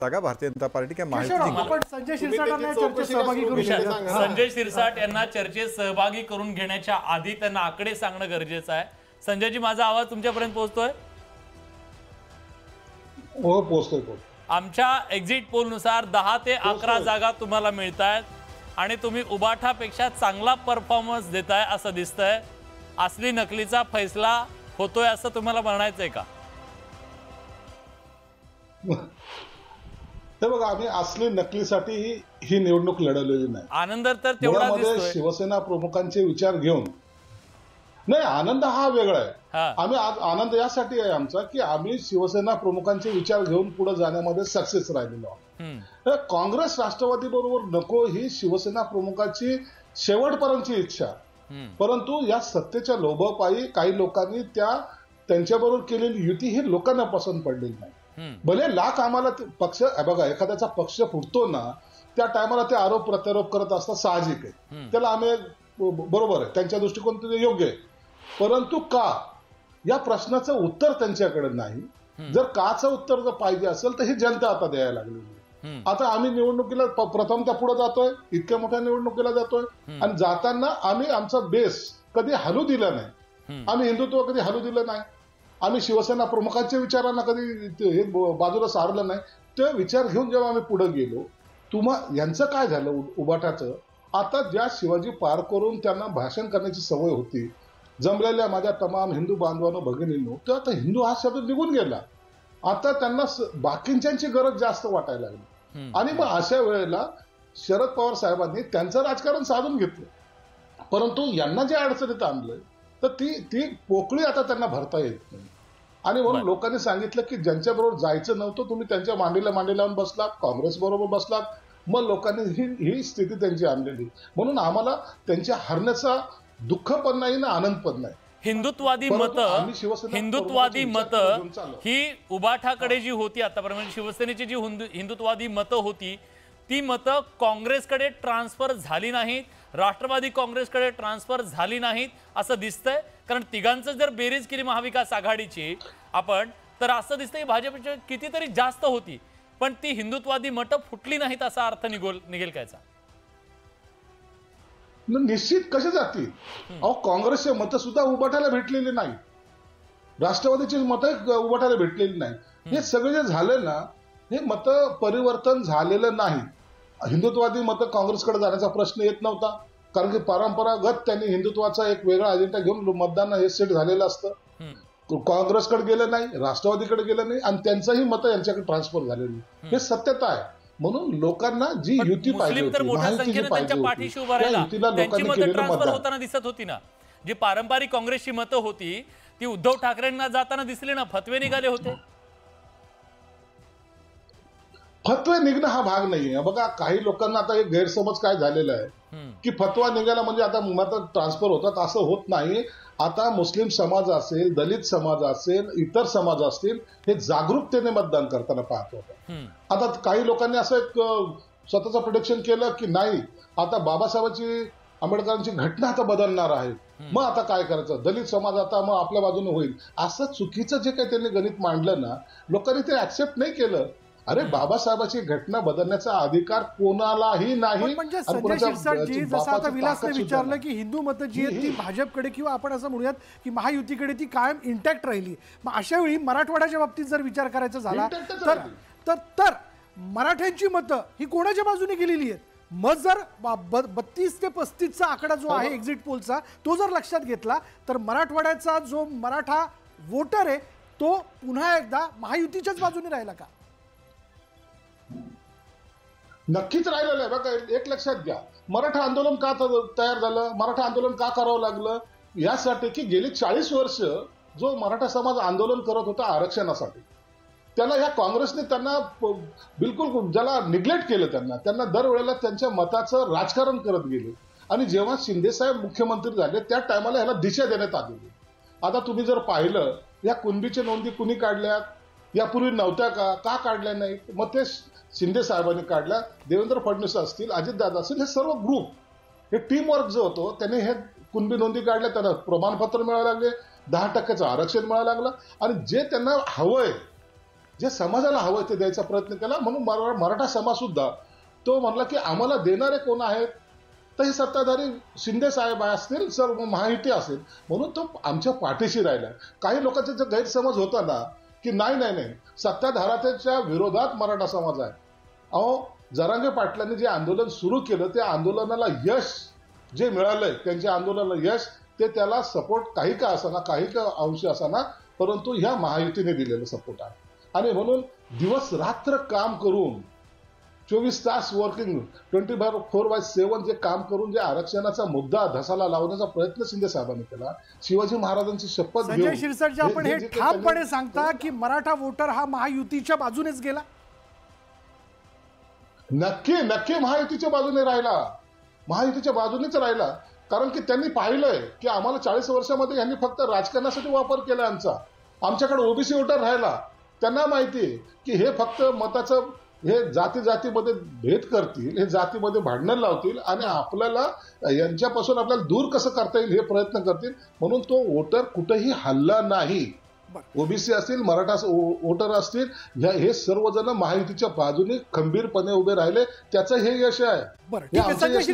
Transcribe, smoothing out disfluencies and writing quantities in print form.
जागा भारतीय जनता पार्टी काय माहिती संजय शिरसाटांना चर्चेत सहभागी करून संजय शिरसाट यांना चर्चेत सहभागी करून घेण्याच्या आधी त्यांना आकडे सांगणं गरजेचं आहे. संजयजी, माझा आवाज तुमच्यापर्यंत पोहोचतोय? हो, पोहोचतोय. आमच्या एक्झिट पोलनुसार 10 ते 11 जागा तुम्हाला मिळतायत आणि तुम्ही उबाठापेक्षा चांगला परफॉर्मन्स देताय असं दिसतंय. असली नकलीचा फैसला होतोय असं तुम्हाला म्हणायचंय का? ते बघा, आम्ही असली नकलीसाठी ही निवडणूक लढवलेली नाही. आनंद तर तेवढा दिसतोय. शिवसेना प्रमुखांचे विचार घेऊन नाही, आनंद हा वेगळा आहे. आम्ही आज आनंद यासाठी आहे आमचा की आम्ही शिवसेना प्रमुखांचे विचार घेऊन पुढे जाण्यामध्ये सक्सेस राहिलेलो आहोत. काँग्रेस राष्ट्रवादी बरोबर नको ही शिवसेना प्रमुखांची शेवटपर्यंतची इच्छा, परंतु या सत्तेच्या लोभापायी काही लोकांनी त्यांच्याबरोबर केलेली युती ही लोकांना पसंत पडलेली नाही. भले लाख आम्हाला पक्ष बघा, एखाद्याचा पक्ष फुटतो ना त्या टायमाला ते आरोप प्रत्यारोप करत असतात, साहजिक आहे. त्याला आम्ही बरोबर आहे, त्यांच्या दृष्टिकोन योग्य आहे. परंतु का या प्रश्नाचं उत्तर त्यांच्याकडे नाही. जर काचं उत्तर जर पाहिजे असेल तर ही जनता आता द्यायला लागलेली. आता आम्ही निवडणुकीला प्रथम त्या पुढे जातोय, इतक्या मोठ्या निवडणुकीला जातोय आणि जाताना आम्ही आमचा बेस कधी हलू दिला नाही. आम्ही हिंदुत्व कधी हलू दिलं नाही. आम्ही शिवसेना प्रमुखांच्या विचारांना कधी हे बाजूला सारलं नाही. ते विचार घेऊन जेव्हा आम्ही पुढे गेलो, यांचं काय झालं उबाटाचं, आता ज्या शिवाजी पार करून त्यांना भाषण करण्याची सवय होती, जमलेल्या माझ्या तमाम हिंदू बांधवांनो भगिनींनो, तर आता हिंदू हा शब्द निघून गेला. आता त्यांना बाकींची गरज जास्त वाटायला लागली. आणि मग अशा वेळेला शरद पवार साहेबांनी त्यांचं राजकारण साधून घेतलं. परंतु यांना जे अडचणीत आणलंय तर ती पोकळी आता त्यांना भरता येत नाही. आणि म्हणून लोकांनी सांगितलं की ज्यांच्याबरोबर जायचं नव्हतं तुम्ही त्यांच्या मांडीला मांडी लावून बसलात, काँग्रेस बरोबर बसलात. मग लोकांनी ही स्थिती त्यांची आणलेली. म्हणून आम्हाला त्यांच्या हरण्याचा दुःख पण नाही ना आनंद पण नाही. हिंदुत्वादी मतं ही उबाठाकडे जी होती आतापर्यंत, शिवसेनेची जी हिंदुत्वादी मतं होती ती मतं काँग्रेसकडे ट्रान्सफर झाली नाहीत, राष्ट्रवादी काँग्रेसकडे ट्रान्सफर झाली नाहीत असं दिसतंय. कारण तिघांचं जर बेरीज केली महाविकास आघाडीची आपण, तर असं दिसतंय की भाजपची कितीतरी जास्त होती पण ती हिंदुत्वादी मतं फुटली नाहीत असा अर्थ निघेल कायचा? निश्चित कसे जातील? अहो, काँग्रेसचे मतं सुद्धा उबाटायला भेटलेली नाही, राष्ट्रवादीची मतं उबाटायला भेटलेली नाही. हे सगळे जे झाले ना, हे मतं परिवर्तन झालेलं नाही. हिंदुत्वादी मतं काँग्रेसकडे जाण्याचा प्रश्न येत नव्हता, कारण की परंपरागत त्यांनी हिंदुत्वाचा एक वेगळा अजेंडा घेऊन मतदान हे सेट झालेलं असतं. काँग्रेसकडे गेलं नाही, राष्ट्रवादीकडे गेलं नाही आणि त्यांचंही मतं यांच्याकडे ट्रान्सफर झालेली नाही. हे सत्यता आहे. म्हणून लोकांना जी युती पाहिजे होताना दिसत होती ना, जी पारंपरिक काँग्रेसची मतं होती ती उद्धव ठाकरेंना जाताना दिसली ना, फतवे निघाले होते. फतवे निघणं हा भाग नाहीये. बघा, काही लोकांना आता एक गैरसमज काय झालेला आहे की फतवा निघाला म्हणजे आता मत ट्रान्सफर होतात, असं होत नाही. आता मुस्लिम समाज असेल, दलित समाज असेल, इतर समाज असतील, हे जागरूकतेने मतदान करताना पाहत होतं. आता काही लोकांनी असं एक स्वतःचं प्रोडिक्शन केलं की नाही, आता बाबासाहेबांची आंबेडकरांची घटना आता बदलणार आहे, मग आता काय करायचं, दलित समाज आता मग आपल्या बाजूने होईल. असं चुकीचं जे काही त्यांनी गणित मांडलं ना, लोकांनी ते ऍक्सेप्ट नाही केलं. अरे, बाबासाहेबांची घटना बदलण्याचा अधिकार कोणालाही नाही. म्हणजे संजय शिरसाटजी, जसं आता विलासने विचारलं की हिंदू मतं जी आहेत ती भाजपकडे किंवा आपण असं म्हणूयात की महायुतीकडे ती कायम इंटॅक्ट राहिली, मग अशा वेळी मराठवाड्याच्या बाबतीत जर विचार करायचा झाला तर मराठ्यांची मतं ही कोणाच्या बाजूने गेलेली आहेत? मग जर 32 ते 35चा आकडा जो आहे एक्झिट पोलचा तो जर लक्षात घेतला तर मराठवाड्याचा जो मराठा वोटर आहे तो पुन्हा एकदा महायुतीच्याच बाजूने राहिला का? नक्कीच राहिलेलं आहे. बघा, एक लक्षात घ्या, मराठा आंदोलन का तयार झालं, मराठा आंदोलन का करावं लागलं, यासाठी की गेली 40 वर्ष जो मराठा समाज आंदोलन करत होता आरक्षणासाठी, त्याला या काँग्रेसने त्यांना बिलकुल ज्याला निग्लेक्ट केलं, त्यांना दरवेळेला त्यांच्या मताचं राजकारण करत गेले. आणि जेव्हा शिंदेसाहेब मुख्यमंत्री झाले त्या टायमाला ह्याला दिशा देण्यात आलेली. आता तुम्ही जर पाहिलं, या कुणबीच्या नोंदी कुणी काढल्यात, यापूर्वी नव्हत्या का काढल्या नाहीत? मग ते शिंदे साहेबांनी काढल्या, देवेंद्र फडणवीस असतील, अजितदादा असतील, हे सर्व ग्रुप, हे टीम वर्क जो होतो त्याने हे कुणबी नोंदी काढल्या, त्यांना प्रमाणपत्र मिळायला लागले, 10% आरक्षण मिळायला लागलं. आणि जे त्यांना हवंय जे समाजाला हवं ते द्यायचा प्रयत्न केला. म्हणून मराठा समाज सुद्धा तो म्हणला की आम्हाला देणारे कोण आहेत, तर हे सत्ताधारी शिंदे साहेब असतील, सर्व महायुती असेल, म्हणून तो आमच्या पाठीशी राहिला. काही लोकांचा जो गैरसमज होता ना की नाही सत्ताधाऱ्याच्या विरोधात मराठा समाज आहे. अहो, जरांगे पाटलांनी जे आंदोलन सुरू केलं त्या आंदोलनाला यश जे मिळालंय, त्यांच्या आंदोलनाला यश, ते त्याला सपोर्ट काही का असाना, काही का अंश असाना, परंतु ह्या महायुतीने दिलेलं सपोर्ट आहे. आणि म्हणून दिवस रात्र काम करून 24 तास वर्किंग 24/7 जे काम करून जे आरक्षणाचा मुद्दा धसाला लावण्याचा प्रयत्न शिंदे साहेबांनी केला. शिवाजी महाराजांची शपथ संजय घेऊन शिरसाटजी, आपण हे ठामपणे सांगता की मराठा वोटर हा महायुतीच्या बाजूनेच गेला? नक्की महायुतीच्या बाजूने राहिला, महायुतीच्या बाजूनेच राहिला. कारण की त्यांनी पाहिलंय की आम्हाला 40 वर्षामध्ये यांनी फक्त राजकारणासाठी वापर केला आमच्याकडे ओबीसी वोटर राहिला. त्यांना माहितीये की हे फक्त मताचं हे जातीमध्ये भेद करतील, हे जातीमध्ये भांडणं लावतील आणि आपल्याला यांच्यापासून आपल्याला दूर कसं करता येईल हे प्रयत्न करतील. म्हणून तो वोटर कुठेही हल्ला नाही. ओबीसी असतील, मराठा वोटर असतील, हे सर्वजण महायुतीच्या बाजूने खंबीरपणे उभे राहिले. त्याचं हे यश आहे. बरं, ठीक आहे संजय